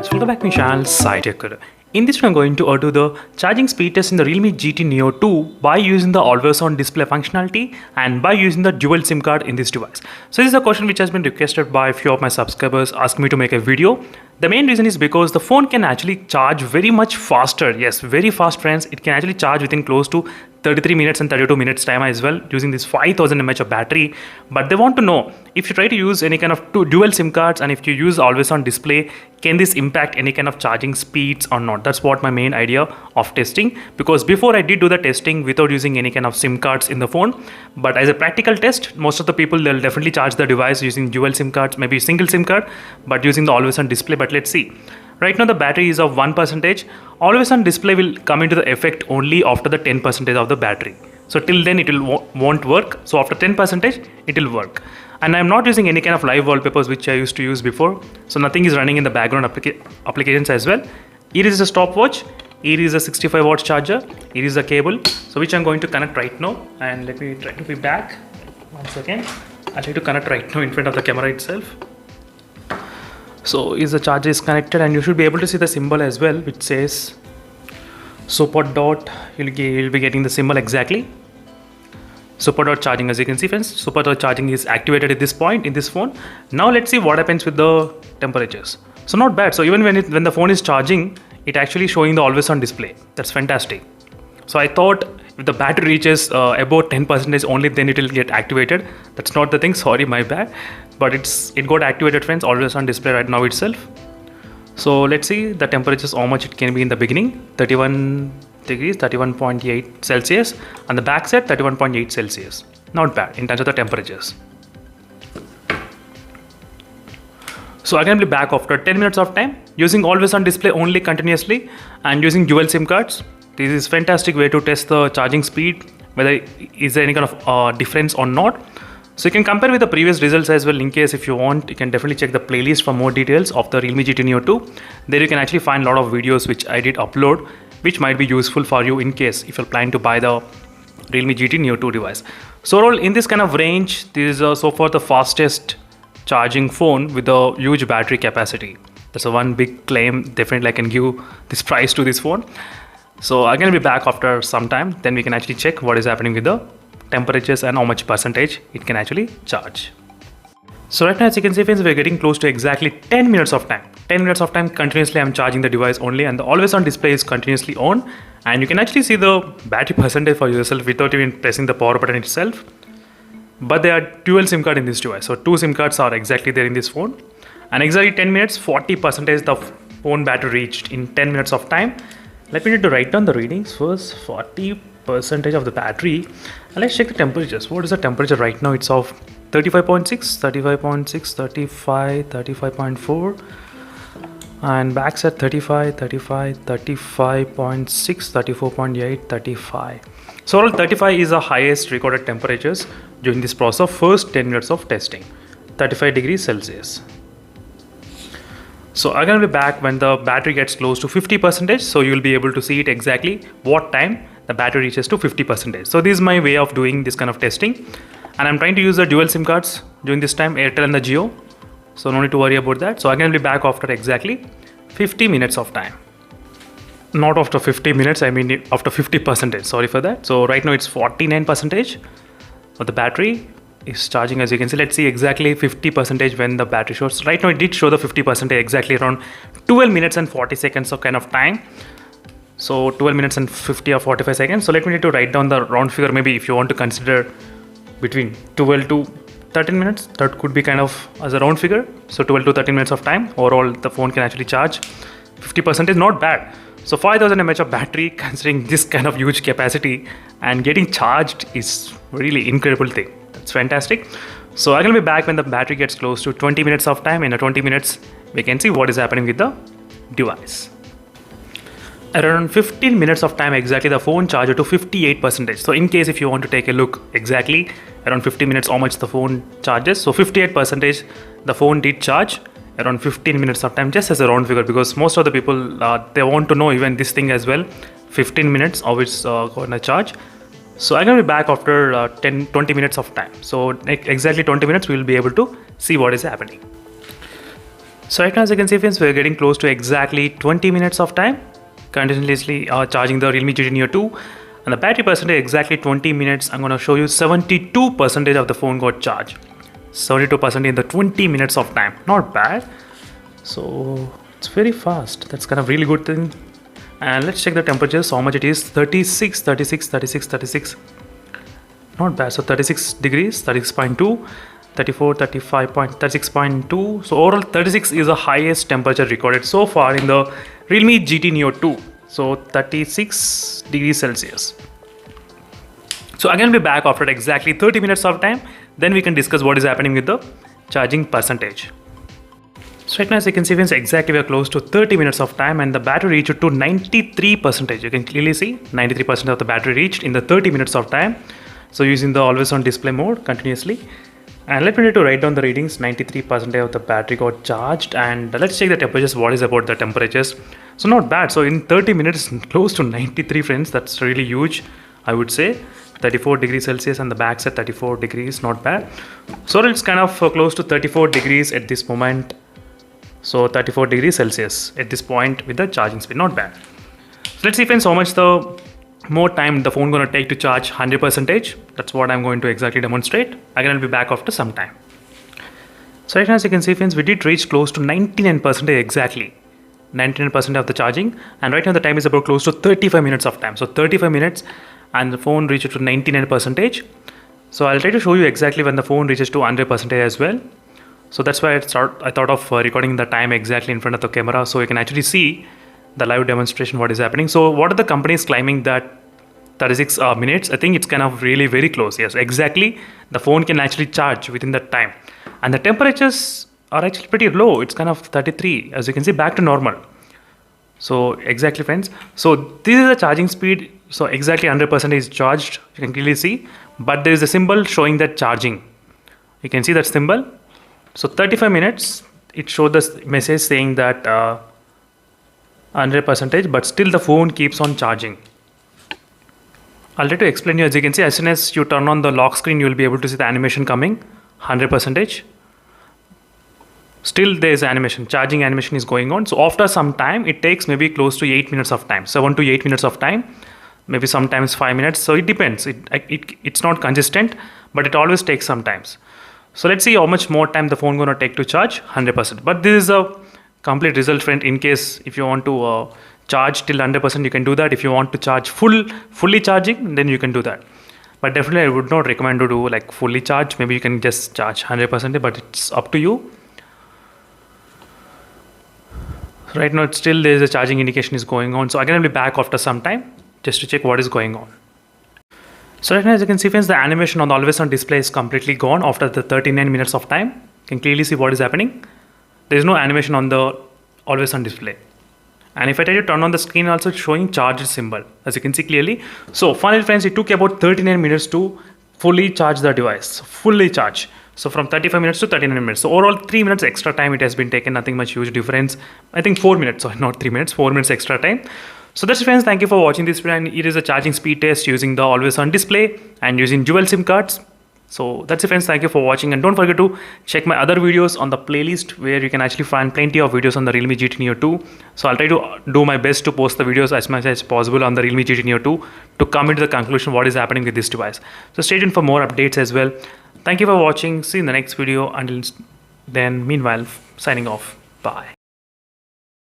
So welcome back to my channel SciTech. In this video I'm going to do the charging speed test in the Realme GT Neo 2 by using the always on display functionality and by using the dual SIM card in this device. So this is a question which has been requested by a few of my subscribers asking me to make a video. The main reason is because the phone can actually charge very much faster. Yes, very fast friends. It can actually charge within close to 33 minutes and 32 minutes time as well using this 5000 mAh of battery. But they want to know if you try to use any kind of dual SIM cards and if you use always on display, can this impact any kind of charging speeds or not? That's what my main idea of testing, because before I did do the testing without using any kind of SIM cards in the phone, but as a practical test, most of the people, they'll definitely charge the device using dual SIM cards, maybe single SIM card, but using the always on display. But let's see. Right now the battery is of 1%. Always on display will come into the effect only after the 10% of the battery. So till then it won't work. So after 10% it will work. And I'm not using any kind of live wallpapers which I used to use before. So nothing is running in the background applications as well. Here is a stopwatch. Here is a 65 watts charger. Here is a cable. So which I'm going to connect right now. And let me try to be back. 1 second. I'll try to connect right now in front of the camera itself. So is the charger is connected, and you should be able to see the symbol as well which says super dot. You'll be getting the symbol exactly. Super dot charging, as you can see friends, super dot charging is activated at this point in this phone. Now let's see what happens with the temperatures. So not bad. So even when the phone is charging, it actually showing the always on display. That's fantastic. So I thought if the battery reaches about 10% only, then it will get activated. That's not the thing, sorry, my bad. But it got activated friends, always on display right now itself. So let's see the temperatures, how much it can be in the beginning. 31 degrees, 31.8 Celsius, and the back side 31.8 Celsius. Not bad in terms of the temperatures. So again, be back after 10 minutes of time using always on display only continuously and using dual SIM cards. This is fantastic way to test the charging speed, whether is there any kind of difference or not. So you can compare with the previous results as well. In case if you want, you can definitely check the playlist for more details of the Realme GT Neo 2. There you can actually find a lot of videos which I did upload, which might be useful for you in case if you're planning to buy the Realme GT Neo 2 device. So overall, in this kind of range, this is so far the fastest charging phone with a huge battery capacity. That's a one big claim. Definitely I can give this price to this phone. So I'm going to be back after some time. Then we can actually check what is happening with the temperatures and how much percentage it can actually charge. So right now, as you can see friends, we're getting close to exactly 10 minutes of time. 10 minutes of time continuously I'm charging the device only, and the always on display is continuously on, and you can actually see the battery percentage for yourself without even pressing the power button itself. But there are dual SIM card in this device, so 2 SIM cards are exactly there in this phone, and exactly 10 minutes 40% the phone battery reached in 10 minutes of time. Let me need to write down the readings first. 40% of the battery, and let's check the temperatures. What is the temperature right now? It's of 35.6, 35.6, 35, 35.4, and backs at 35, 35, 35.6, 34.8, 35. So overall 35 is the highest recorded temperatures during this process of first 10 minutes of testing. 35 degrees Celsius. So I'm going to be back when the battery gets close to 50%. So you'll be able to see it exactly what time the battery reaches to 50%. So this is my way of doing this kind of testing. And I'm trying to use the dual SIM cards during this time, Airtel and the Jio. So no need to worry about that. So I'm going to be back after exactly 50 minutes of time. Not after 50 minutes, I mean after 50%. Sorry for that. So right now it's 49% of the battery is charging, as you can see. Let's see exactly 50% when the battery shows. Right now it did show the 50% exactly around 12 minutes and 40 seconds of kind of time. So 12 minutes and 50 or 45 seconds. So let me need to write down the round figure. Maybe if you want to consider between 12 to 13 minutes, that could be kind of as a round figure. So 12 to 13 minutes of time overall the phone can actually charge. 50% is not bad. So 5000 mAh of battery, considering this kind of huge capacity and getting charged, is really incredible thing. That's fantastic. So I'm going to be back when the battery gets close to 20 minutes of time. In 20 minutes, we can see what is happening with the device. Around 15 minutes of time exactly, the phone charged to 58%. So in case if you want to take a look exactly around 50 minutes how much the phone charges. So 58% the phone did charge around 15 minutes of time, just as a round figure, because most of the people they want to know even this thing as well. 15 minutes of it's going to charge. So I'm going to be back after 20 minutes of time. So exactly 20 minutes we will be able to see what is happening. So right now, as you can see friends, we're getting close to exactly 20 minutes of time continuously charging the Realme GT Neo 2, and the battery percentage exactly 20 minutes. I'm going to show you 72% of the phone got charged. 72% in the 20 minutes of time, not bad. So it's very fast, that's kind of really good thing. And let's check the temperatures, how much it is. 36, 36, 36, 36, not bad. So 36 degrees, 36.2, 34, 35.36.2. So overall 36 is the highest temperature recorded so far in the Realme GT Neo 2. So 36 degrees Celsius. So again we'll be back after exactly 30 minutes of time. Then we can discuss what is happening with the charging percentage. So right now, as you can see friends, exactly we are close to 30 minutes of time and the battery reached to 93%. You can clearly see 93% of the battery reached in the 30 minutes of time. So using the always on display mode continuously. And let me try to write down the readings. 93% of the battery got charged, and let's check the temperatures. What is about the temperatures? So not bad. So in 30 minutes, close to 93 friends. That's really huge, I would say. 34 degrees Celsius and the back's at 34 degrees, not bad. So it's kind of close to 34 degrees at this moment. So 34 degrees Celsius at this point with the charging speed, not bad. So let's see friends how much the more time the phone gonna take to charge 100%. That's what I'm going to exactly demonstrate. Again, I'll be back after some time. So right now, as you can see friends, we did reach close to 99% exactly. 99% of the charging, and right now the time is about close to 35 minutes of time. So 35 minutes and the phone reaches to 99%. So I'll try to show you exactly when the phone reaches to 100% as well. So that's why I thought of recording the time exactly in front of the camera, so you can actually see the live demonstration what is happening. So what are the companies claiming that 36 minutes? I think it's kind of really very close. Yes, exactly. The phone can actually charge within that time, and the temperatures are actually pretty low. It's kind of 33, as you can see, back to normal. So exactly friends, so this is the charging speed. So exactly 100% is charged, you can clearly see, but there is a symbol showing that charging. You can see that symbol. So 35 minutes it showed this message saying that 100%, but still the phone keeps on charging. I'll try to explain you. As you can see, as soon as you turn on the lock screen, you will be able to see the animation coming 100%. Still there is animation, charging animation is going on. So after some time, it takes maybe close to 8 minutes of time, 7 to 8 minutes of time, maybe sometimes 5 minutes. So it depends. It's not consistent, but it always takes some times. So let's see how much more time the phone gonna take to charge 100%. But this is a complete result friend. In case if you want to charge till 100%, you can do that. If you want to charge fully charging, then you can do that. But definitely I would not recommend to do like fully charge. Maybe you can just charge 100%, but it's up to you. Right now, still there is a charging indication is going on. So again, I'll be back after some time just to check what is going on. So right now, as you can see friends, the animation on the always on display is completely gone after the 39 minutes of time. You can clearly see what is happening. There is no animation on the always on display. And if I try to turn on the screen, also it's showing charged symbol, as you can see clearly. So finally friends, it took about 39 minutes to fully charge the device, fully charge. So from 35 minutes to 39 minutes. So overall 3 minutes extra time it has been taken, nothing much huge difference. I think 4 minutes, sorry, not 3 minutes, 4 minutes extra time. So that's it friends, thank you for watching this video, and it is a charging speed test using the always on display and using dual SIM cards. So that's it friends, thank you for watching, and don't forget to check my other videos on the playlist where you can actually find plenty of videos on the Realme GT Neo 2. So I'll try to do my best to post the videos as much as possible on the Realme GT Neo 2 to come into the conclusion what is happening with this device. So stay tuned for more updates as well. Thank you for watching, see you in the next video. Until then, meanwhile, signing off, bye.